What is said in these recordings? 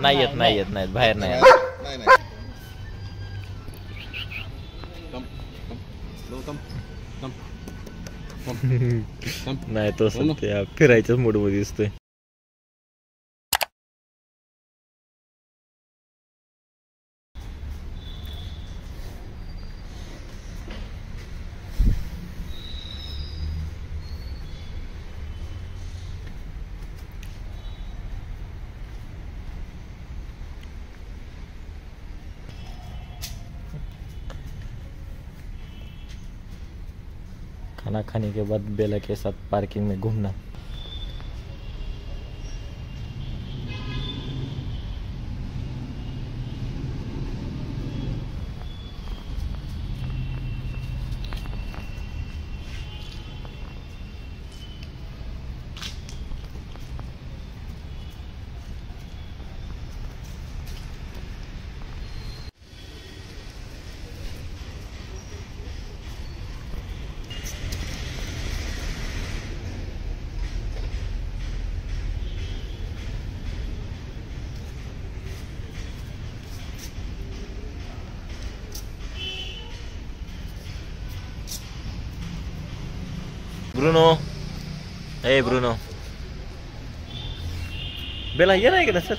नाही येत नाहीत बाहेर नाही नाही तो सध्या फिरायच्याच मूड मध्ये दिसतोय. खाना खाने के बाद बेला के साथ पार्किंग में घूमना. ब्रुनो, ए ब्रुनो, बेला ये ना इकडे सर,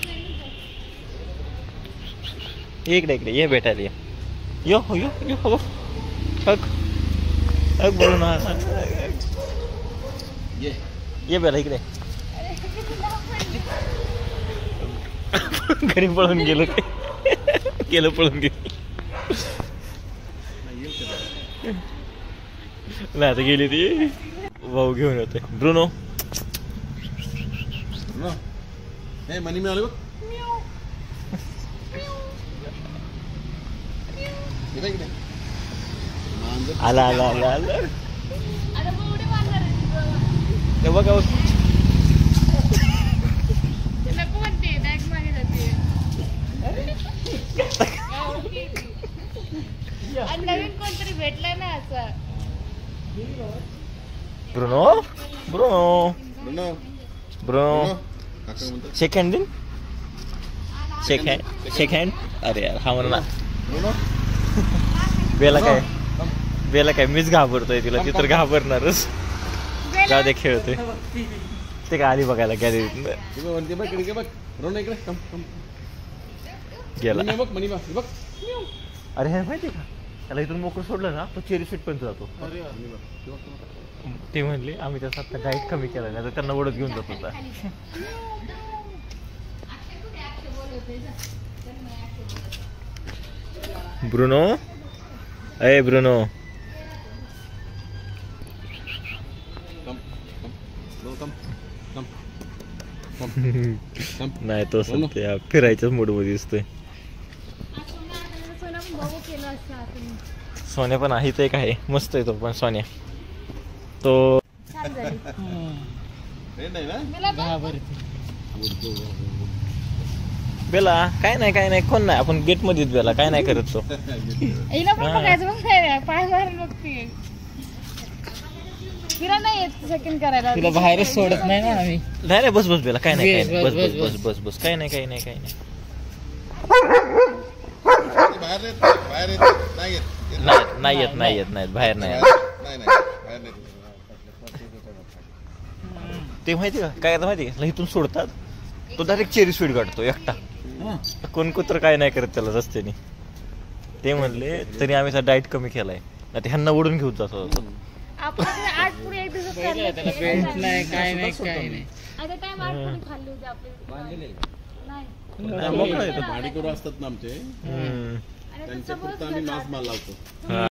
इकडे ये भेटायला ये. यो यो यो हो हक हक ब्रुनो, ये बेला इकडे. घरी पळून गेलो गेलो पळून गेलो नाही आता गेली ती. भाऊ घेऊन येते ब्रुनो. मनी मिळाली बघ. आला आला आला आला बघा नवीन कोणतरी भेटलाय ना असं. ब्रुनो ब्रुनो ब्रुनो शेक हँड दिन. शेक हँड. अरे यार हा म्हणा बेला काय मीच घाबरतोय तिला. ती तर घाबरणारच. जाऊ दे खेळतोय ते का आली बघायला गॅलरीत गेला. अरे हे माहिती का त्याला इथून मोकळं सोडलं ना तो चेरी सीट पण जातो. ते म्हणले आम्ही त्याचा आता डाएट कमी केला नाही तर त्यांना ओढत घेऊन जात होता. ब्रुनो, ए ब्रुनो, नाही तो सध्या फिरायच्याच मूड मध्ये दिसतोय. सोन्या पण आहे ते काय मस्त आहे तो पण सोन्या तो. बेला काय नाही कोण नाही आपण गेट मध्येच बेला काय नाही करत तो. तिला बाहेरच सोडत नाही ना आम्ही. नाही बस बेला काय नाही बस बस काय नाही नाही येत नाहीत बाहेर नाही. ते माहिती का काय माहिती का इथून सोडतात तो डायरेक्ट चेरी स्पीड काढतो एकटा. कोण कुत्र काय नाही करत त्याला रस्त्याने. ते म्हणले तरी आम्ही त्याचा डाएट कमी केलाय ना ते ह्यांना ओढून घेऊन जात होतो. भाडेकरू असतात ना आमचे त्यांच्या फक्त आम्ही मास माल लावतो.